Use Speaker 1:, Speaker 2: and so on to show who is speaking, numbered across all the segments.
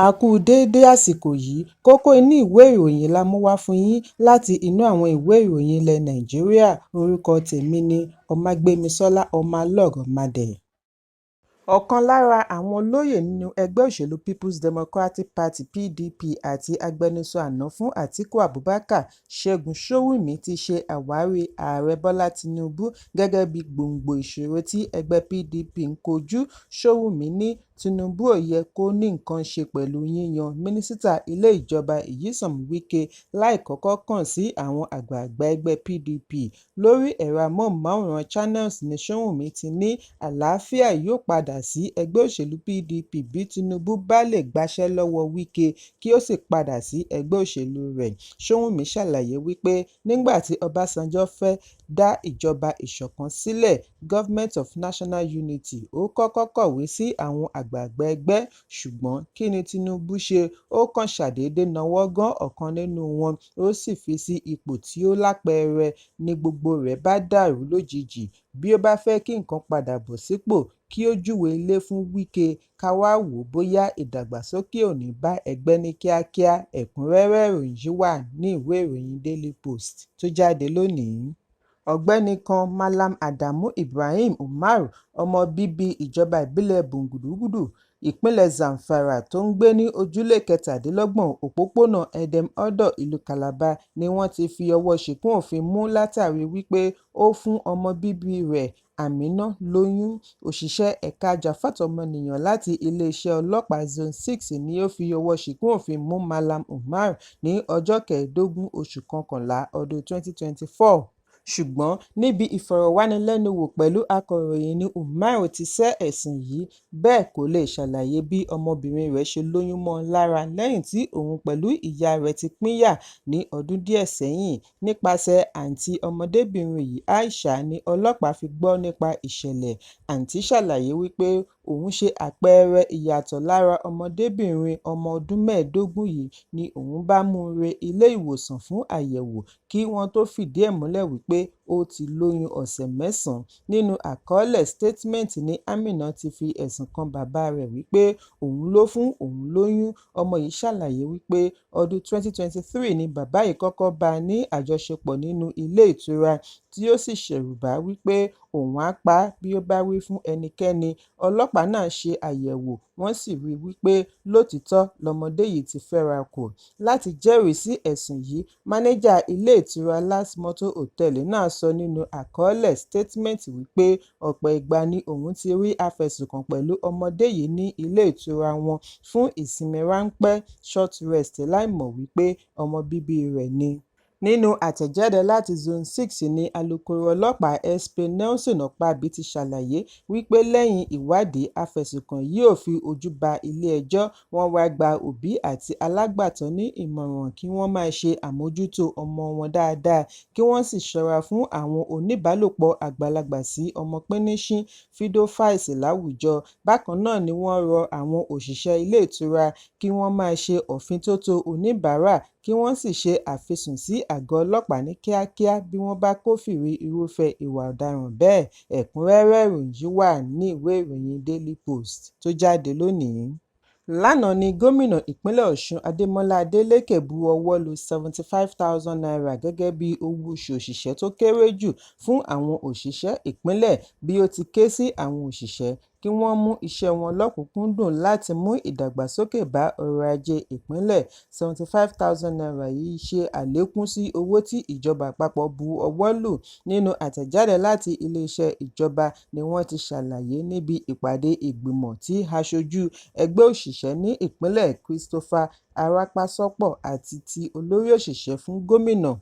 Speaker 1: A kú déédé àsìkò yìí, kókó inú ìwé ìròyìn la mú wá fún yín láti inú àwọn ìwé ìròyìn ilẹ̀ Nàìjíríà. Orúkọ tèmi ni Ọmágbémisọ́lá Ọmọlọ́rọ̀mádé. Ọ̀kan lára àwọn olóyè nínú ẹgbẹ́ òṣèlú People's Democratic Party (PDP) àti agbẹnusọ àná fún Àtíkù Abubakar, Ṣẹ́gun Ṣówùnmí ti ṣe àwárí Ààrẹ Bọ́lá Tinubu gẹ́gẹ́ bí gbòǹgbò ìṣòro tí ẹgbẹ́ PDP ń kojú. Ṣówùnmí ní Tinubu ò yẹ kó ní nǹkan ṣe pẹ̀lú yíyan mínísítà ilé ìjọba Nyesom Wike láì kọ́kọ́ kàn sí àwọn àgbààgbà ẹgbẹ́ PDP. Lórí ẹ̀rọ amóhùnmáwòrán Channels ni Ṣówùnmí ti ní àlàáfíà yóò padà sí ẹgbẹ́ òṣèlú PDP bí Tinubu bá lè gbaṣẹ́ lọ́wọ́ Wike kí ó sì padà sí ẹgbẹ́ òṣèlú rẹ̀. Ṣówùnmí ṣàlàyé wípé nígbà tí Ọbásanjọ́ fẹ́ dá ìjọba ìṣọ̀kan sílẹ̀ (Government of National Unity), ó kọ́kọ́ kọ̀wé sí àwọn àgbààgbà ẹgbẹ́, ṣùgbọ́n kí ni Tinubu ṣe? Ó kàn ṣàdédé nawọ́ gán ọ̀kan nínú wọn, ó sì fi sí ipò tí ó lápẹẹrẹ ni gbogbo rẹ̀ bá dàrú lójijì. Bí ó bá fẹ́ kí nǹkan padà bọ̀ sípò, kí ó júwe ilé fún Wike ká wá wò bóyá ìdàgbàsókè ò ní bá ẹgbẹ́ ní kíákíá. Ẹ̀kúnrẹ́rẹ́ ìròyìn yìí wà ní ìwé ìròyìn Daily Post tó jáde lónìí. Ọ̀gbẹ́ni kan Mallam Adamu Ibrahim Umar, ọmọ bíbí ìjọba ìbílẹ̀ Bungudugudu, ìpínlẹ̀ Zamfara tó ń gbé ní ojúlé 27 òpópónà Edem-Odo, ìlú Calabar, ni wọ́n ti fi ọwọ́ ṣìkún òfin mú látàrí wípé ó fún ọmọ bíbí rẹ̀ Amina lóyún. Òṣìṣẹ́ ẹ̀ka ajàfẹ́tọ̀ọ́-ọmọnìyàn láti iléeṣẹ́ ọlọ́pàá Zone 6 ni ó fi ọwọ́ ṣìkún òfin mú Mallam Umar ní ọjọ́ 15 oṣù kọkànlá ọdún 2024. Ṣùgbọ́n níbi ìfọ̀rọ̀wánilẹ́nuwò pẹ̀lú akọ̀ròyìn ni Umar ti sẹ́ ẹ̀sùn yìí, bẹ́ẹ̀ kò lè ṣàlàyé bí ọmọbìnrin rẹ̀ ṣe lóyún mọ́ lára lẹ́yìn tí òun pẹ̀lú ìyá rẹ̀ ti pínyà ní ọdún díẹ̀ sẹ́yìn. Nípasẹ̀ àǹtí ọmọdébìnrin yìí, Aisha, ni ọlọ́pàá fi gbọ́ nípa ìṣẹ̀lẹ̀. Àǹtí ṣàlàyé wípé òun ṣe àpẹẹrẹ ìyàtọ̀ lára ọmọdébìnrin ọmọ ọdún 15 yìí ni òun bá mú re ilé ìwòsàn fún àyẹ̀wò kí wọ́n tó fìdí ẹ̀ múlẹ̀ wípé ó ti lóyún ọ̀sẹ̀ 9. Nínú àkọọ́lẹ̀ statement ni Amina ti fi ẹ̀sùn kan bàbá rẹ̀ wípé òun ló fún òun lóyún. Ọmọ yìí ṣàlàyé wípé ọdún 2023 ni bàbá yìí kọ́kọ́ bá a ní àjọṣepọ̀ nínú ilé ìtura tí ó sì ṣẹ̀rùbà wípé òun á pa á bí ó bá wí fún ẹnikẹ́ni. Ọlọ́pàá náà ṣe àyẹ̀wò, wọ́n sì rí wípé lótìítọ́ lọmọdé yìí ti fẹ́ra kù. Láti jẹ́rìí sí ẹ̀sùn yìí, mánéjà ilé ìtura Last Motor Hotel náà sọ nínú àkọọ́lẹ̀ statement wípé ọ̀pọ̀ ìgbà ni òun ti rí afẹ̀sùnkàn pẹ̀lú ọmọdé yìí ní ilé ìtura wọn fún ìsinmi ráńpẹ́ (short rest) láìmọ̀ wípé ọmọ bíbí rẹ̀ ni. Nínú àtẹ̀jáde láti Zone 6 ni alukoro ọlọ́pàá SP Nelson Okpabi ti ṣàlàyé wípé lẹ́yìn ìwádìí, afẹ̀sùnkàn yìí ò fi ojú ba ilé-ẹjọ́. Wọ́n wá gba òbí àti alágbàtọ́ ní ìmọ̀ràn kí wọ́n máa ṣe àmójútó ọmọ wọn dáadáa, kí wọ́n sì ṣọ́ra fún àwọn oníbálòpọ̀ àgbàlagbà sí ọmọ píníṣín (pedophiles) láwùjọ. Bákan náà ni wọ́n rọ àwọn òṣìṣẹ́ ilé ìtura kí wọ́n máa ṣe òfintótó oníbàárà kí wọ́n sì ṣe àfisùn sí àgọ́ ọlọ́pàá ní kíákíá bí wọ́n bá kófìrí irúfẹ́ ìwà ọ̀daràn bẹ́ẹ̀. Ẹ̀kúnrẹ́rẹ́ ìròyìn yìí wà ní ìwé ìròyìn Daily Post tó jáde lónìí. Lánàá ni gómìnà ìpínlẹ̀ Ọ̀ṣun Adémọ́lá Adélékè bu ọwọ́ lu ₦75,000 gẹ́gẹ́ bí owó oṣù òṣìṣẹ́ tó kéré jù fún àwọn òṣìṣẹ́ ìpínlẹ̀, bí ó ti ké sí àwọn òṣìṣẹ́ kí wọ́n mú iṣẹ́ wọn lọ́kùnkúndùn láti mú ìdàgbàsókè bá ọrọ̀ ajé ìpínlẹ̀. ₦75,000 yìí ṣe àlékún sí owó tí ìjọba àpapọ̀ bu ọwọ́ lù. Nínú àtẹ̀jáde láti iléeṣẹ́ ìjọba ni wọ́n ti ṣàlàyé níbi ìpàdé ìgbìmọ̀ tí aṣojú ẹgbẹ́ òṣìṣẹ́ ní ìpínlẹ̀ Christopher Arapasọ̀pọ̀ àti ti olórí òṣìṣẹ́ fún gómìnà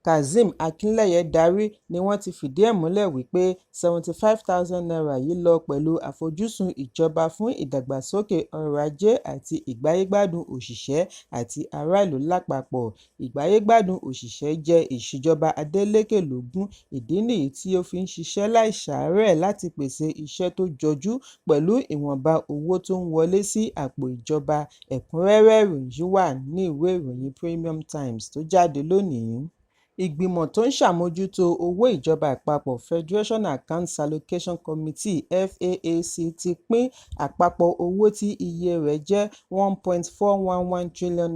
Speaker 1: Kazeem Akinleye darí ni wọ́n ti fìdí ẹ̀ múlẹ̀ wípé ₦75,000 yìí lọ pẹ̀lú àfojúsùn ìjọba fún ìdàgbàsókè ọrọ̀ ajé àti ìgbáyégbádùn òṣìṣẹ́ àti aráàlú lápapọ̀. Ìgbáyégbádùn òṣìṣẹ́ jẹ́ ìṣèjọba Adeleke lógún. Ìdí nìyí tí ó fi ń ṣiṣẹ́ láìṣàárẹ̀ láti pèsè iṣẹ́ tó jọjú pẹ̀lú ìwọ̀nba owó tó ń wọlé sí àpò ìjọba. Ẹ̀kúnrẹ́rẹ́ ìròyìn yìí wà ní ìwé ìròyìn Premium Times tó jáde lónìí. Ìgbìmọ̀ tó ń ṣàmójútó owó ìjọba àpapọ̀ Federation Accounts Allocation Committee (FAAC) ti pín àpapọ̀ owó tí iye rẹ̀ jẹ́ N1.411 trillion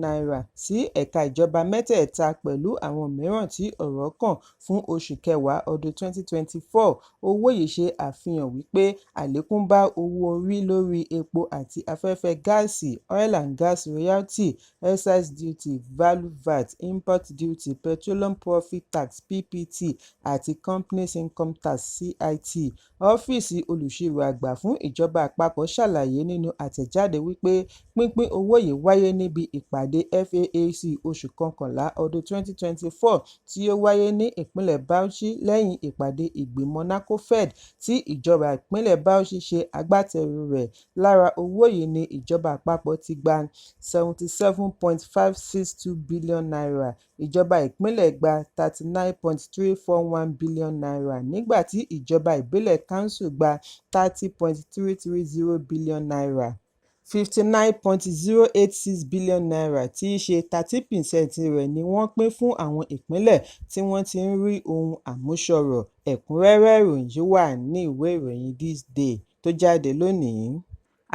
Speaker 1: sí ẹ̀ka ìjọba mẹ́tẹ̀ẹ̀ta pẹ̀lú àwọn mìíràn tí ọ̀rọ̀ kàn fún oṣù kẹwàá ọdún 2024. Owó yìí ṣe àfihàn wípé àlékún bá owó orí lórí epo àti afẹ́fẹ́ gáàsì, oil and gas royalty, excise duty, value VAT, import duty, petroleum profit tax (PPT) àti companies income tax (CIT). Ọ́fíìsì olùṣirò àgbà fún ìjọba àpapọ̀ ṣàlàyé nínú àtẹ̀jáde wípé pínpín owó yìí wáyé níbi ìpàdé FAAC oṣù kọkànlá ọdún 2024 tí ó wáyé ní ìpínlẹ̀ Bauchi lẹ́yìn ìpàdé ìgbìmọ̀ NACOFED tí ìjọba ìpínlẹ̀ Bauchi ṣe agbátẹrù rẹ̀. Lára owó yìí ni ìjọba àpapọ̀ ti gba N77.562 billion, ìjọba ìpínlẹ̀ gba N39.341 billion, nígbà tí ìjọba ìbílẹ̀ Council gba N30.330 billion. N59.086 billion tí í ṣe 30% rẹ̀ ni wọ́n pín fún àwọn ìpínlẹ̀ tí wọ́n ti ń rí ohun àmúṣọrọ̀. Ẹ̀kúnrẹ́rẹ́ ìròyìn yìí wà ní ìwé ìròyìn This Day tó jáde lónìí.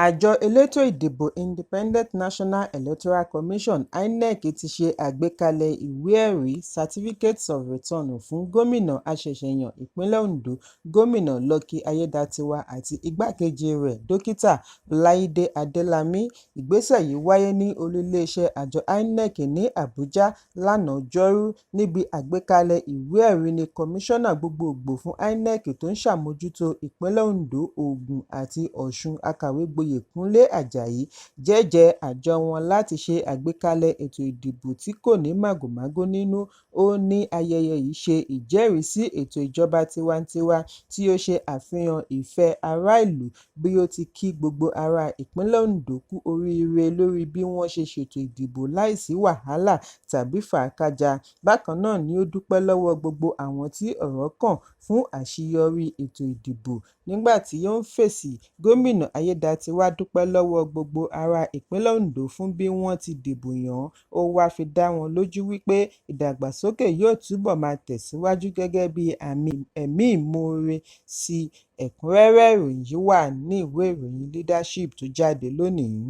Speaker 1: Àjọ elétò ìdìbò Independent National Electoral Commission (INEC) ti ṣe àgbékalẹ̀ ìwé-ẹ̀rí Certificates of Return fún gómìnà àṣẹ̀ṣẹ̀yàn ìpínlẹ̀ Ondo, Gómìnà Lucky Ayédatiwa àti igbákejì rẹ̀ Dókítà Ọláìdé Adélámì. Ìgbésẹ̀ yìí wáyé ní olú-ilé-iṣẹ́ àjọ INEC ní Àbújá lánàá Ọjọ́rú. Níbi àgbékalẹ̀ ìwé-ẹ̀rí ni Kọmíṣánná gbogbogbò fún INEC tó ń ṣàmójútó ìpínlẹ̀ Ondo, Ògùn àti Ọ̀ṣun, Akàwé Gboyè Kúnlé Àjàyí jẹ́jẹ́ àjọ wọn láti ṣe àgbékalẹ̀ ètò ìdìbò tí kò ní màgòmágó nínú. Ó ní ayẹyẹ yìí ṣe ìjẹ́rìísí ètò ìjọba tiwantiwa tí ó ṣe àfihàn ìfẹ́ ará ìlú, bí ó ti kí gbogbo ará ìpínlẹ̀ Ondo kú oríire lórí bí wọ́n ṣe ṣètò ìdìbò láìsí wàhálà tàbí fàákájà. Bákan náà ni ó dúpẹ́ lọ́wọ́ gbogbo àwọn tí ọ̀rọ̀ kàn fún àṣeyọrí ètò ìdìbò. Nígbà tí ó ń fèsì, Gómìnà Ayédatiwa dúpẹ́ lọ́wọ́ gbogbo ará ìpínlẹ̀ Ondo fún bí wọ́n ti dìbò yàn án. Ó wá fi dá wọn lójú wípé ìdàgbàsókè yóò túbọ̀ máa tẹ̀síwájú gẹ́gẹ́ bí àmì ẹ̀mí ìmoore sí. Ẹ̀kúnrẹ́rẹ́ ìròyìn yìí wà ní ìwé ìròyìn Leadership tó jáde lónìí.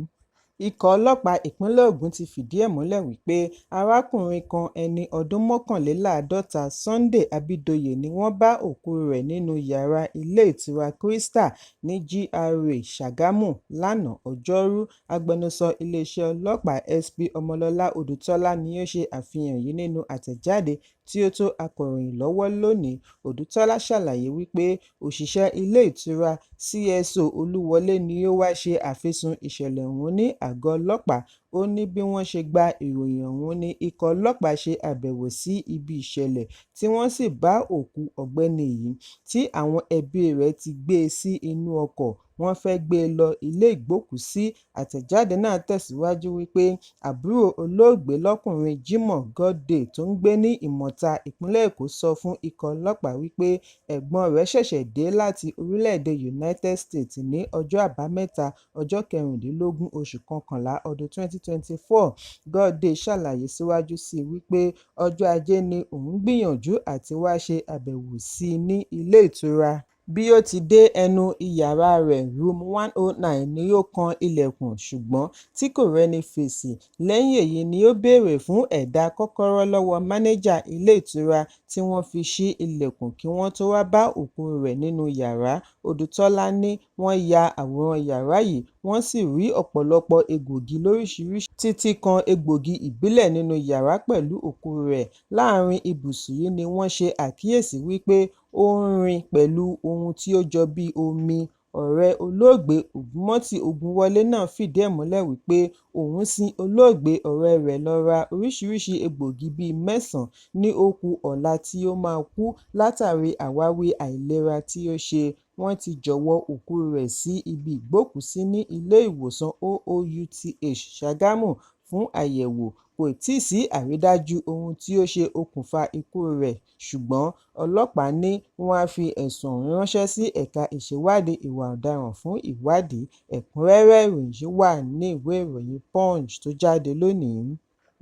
Speaker 1: Ikọ̀ ọlọ́pàá ìpínlẹ̀ Ògùn ti fìdí ẹ̀ múlẹ̀ wípé arákùnrin kan ẹni ọdún 51, Sunday Abidoye ni wọ́n bá òkú rẹ̀ nínú yàrá ilé ìtura Crystal ní GRA Ṣàgámù lánàá Ọjọ́rú. Agbẹnusọ iléeṣẹ́ ọlọ́pàá SP Ọmọlọ́lá Odùtọ́lá ni ó ṣe àfihàn yìí nínú àtẹ̀jáde tí ó tó akọ̀ròyìn lọ́wọ́ lónìí. Odùtọ́lá ṣàlàyé wípé òṣìṣẹ́ ilé ìtura CSO Olúwọlé ni ó wá ṣe àfisùn ìṣẹ̀lẹ̀ ọ̀hún ní àgọ́ ọlọ́pàá. Ó ní bí wọ́n ṣe gba ìròyìn ọ̀hún ni ikọ̀ ọlọ́pàá ṣe àbẹ̀wò sí ibi ìṣẹ̀lẹ̀ tí wọ́n sì bá òkú ọ̀gbẹ́ni yìí tí àwọn ẹbí rẹ̀ ti gbé e sí inú ọkọ̀. Wọ́n fẹ́ gbé e lọ ilé ìgbókùúsí. Àtẹ̀jáde náà tẹ̀síwájú wípé àbúrò olóògbé lọ́kùnrin Jimoh Godday tó ń gbé ní Ìmọ̀ta, ìpínlẹ̀ Èkó sọ fún ikọ̀ ọlọ́pàá wípé ẹ̀gbọ́n rẹ̀ ṣẹ̀ṣẹ̀ dé láti orílẹ̀-èdè United States ní ọjọ́ Àbámẹ́ta, ọjọ́ 16 oṣù kọkànlá ọdún 2024. Godday ṣàlàyé síwájú sí i wípé ọjọ́ Ajé ni òun gbìyànjú àti wá ṣe àbẹ̀wò sí i ní ilé ìtura. Bí ó ti dé ẹnu ìyàrá rẹ̀ room 109 ni ó kan ilẹ̀kùn ṣùgbọ́n tí kò rẹ́ni fèsì. Lẹ́yìn èyí ni ó béèrè fún ẹ̀dà kọ́kọ́rọ́ lọ́wọ́ mánéjà ilé ìtura tí wọ́n fi ṣí ilẹ̀kùn kí wọ́n tó wá bá òkú rẹ̀ nínú yàrá. Odùtọ́lá ní wọ́n ya àwòrán yàrá yìí, wọ́n sì rí ọ̀pọ̀lọpọ̀ egbògi lóríṣiríṣi títí kan egbògi ìbílẹ̀ nínú yàrá pẹ̀lú òkú rẹ̀. Láàárín ibùsùn yìí ni wọ́n ṣe àkíyèsí wípé ó ń rìn pẹ̀lú ohun tí ó jọ bí omi. Ọ̀rẹ́ olóògbé Ògúnmọ́tì Ògúnwọlé náà fìdí ẹ̀ múlẹ̀ wípé òun sin olóògbé ọ̀rẹ́ rẹ̀ lọ ra oríṣiríṣi egbògi bíi 9 ní ó kù ọ̀la tí ó máa kú látàrí àwáwí àìlera tí ó ṣe. Wọ́n ti jọ̀wọ́ òkú rẹ̀ sí ibi ìgbókùúsí ní ilé ìwòsàn OOUTH Ṣàgámù fún àyẹ̀wò. Kò tíì sí àrídájú ohun tí ó ṣe okùnfà ikú rẹ̀, ṣùgbọ́n ọlọ́pàá ní wọ́n á fi ẹ̀sùn ọ̀hún ránṣẹ́ sí ẹ̀ka ìṣèwádìí ìwà ọ̀daràn fún ìwádìí. Ẹ̀kúnrẹ́rẹ́ ìròyìn yìí wà ní ìwé ìròyìn Punch tó jáde lónìí.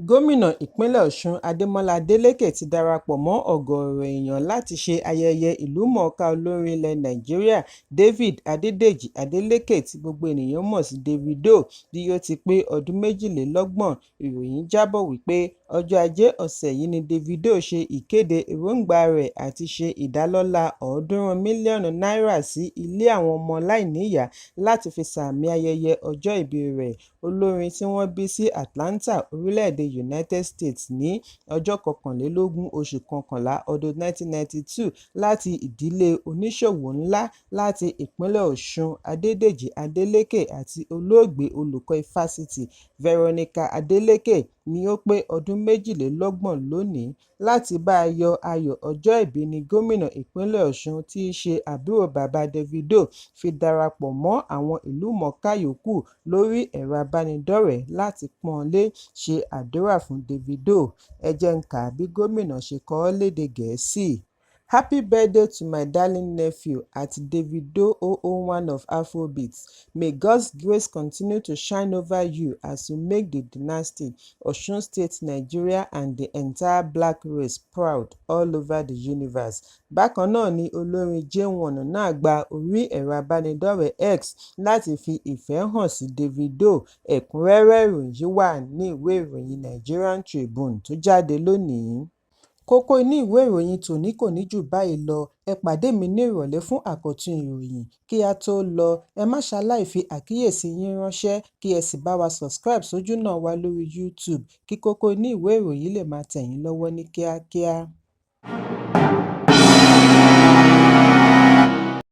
Speaker 1: Gómìnà ìpínlẹ̀ Ọ̀ṣun Adémọ́lá Adélékè ti darapọ̀ mọ́ ọ̀gọ̀ọ̀rọ̀ èèyàn láti ṣe ayẹyẹ ìlúmọ̀ọ́ká olórin ilẹ̀ Nàìjíríà David Adédèjì Adeleke tí gbogbo ènìyàn mọ̀ sí Davido bí ó ti pé ọdún 32. Ìròyìn jábọ̀ wípé ọjọ́ Ajé ọ̀sẹ̀ yìí ni Davido ṣe ìkéde èròǹgbà rẹ̀ àti ṣe ìdálọ́lá $300 mílíọ̀nù sí ilé àwọn ọmọ aláìníyàá láti fi sààmì ayẹyẹ ọjọ́ ìbí rẹ̀. Olórin tí wọ́n bí sí Atlanta, orílẹ̀-èdè United States ní ọjọ́ 21 oṣù kọkànlá ọdún 1992 láti ìdílé oníṣòwò ńlá láti ìpínlẹ̀ Ọ̀ṣun, Adédèjì Adeleke àti olóògbé olùkọ́ ifásitì Veronica Adeleke ni ó pé ọdún 32 lónìí. Láti bá a yọ ayọ̀ ọjọ́ ìbí ni gómìnà ìpínlẹ̀ Ọ̀ṣun tí í ṣe àbúrò bàbá Davido fi darapọ̀ mọ́ àwọn ìlúmọ̀ọ́ká yòókù lórí ẹ̀rọ abánidọ́rẹ̀ẹ́ láti pọ́n ọn lé, ṣe àdúrà fún Davido. Ẹ jẹ́ n kà bí gómìnà ṣe kọ ọ́ lédè Gẹ̀ẹ́sì. Happy birthday to my darling nephew at Davido 001 of Afrobeats. May God's grace continue to shine over you as you make the dynasty, Osun State, Nigeria and the entire black race proud all over the universe. Bákan náà ni olórin J1 náà gba orí ẹ̀rọ abánidọ́rẹ̀ẹ́ X láti fi ìfẹ́ hàn sí Davido. Ẹ̀kúnrẹ́rẹ́ ìròyìn yìí wà ní ìwé ìròyìn Nigerian Tribune tó jáde lónìí. Kókó inú ìwé ìròyìn tòní kò ní jù báyìí lọ. Ẹ pàdé mi ní ìrọ̀lẹ́ fún àkọ́tún ìròyìn. Kí a tó lọ, ẹ má ṣaláì fi àkíyèsí yín ránṣẹ́ kí ẹ sì bá wa subscribe sójú náà wa lórí YouTube kí kókó inú ìwé ìròyìn lè máa tẹ̀ yín lọ́wọ́ ní kíákíá.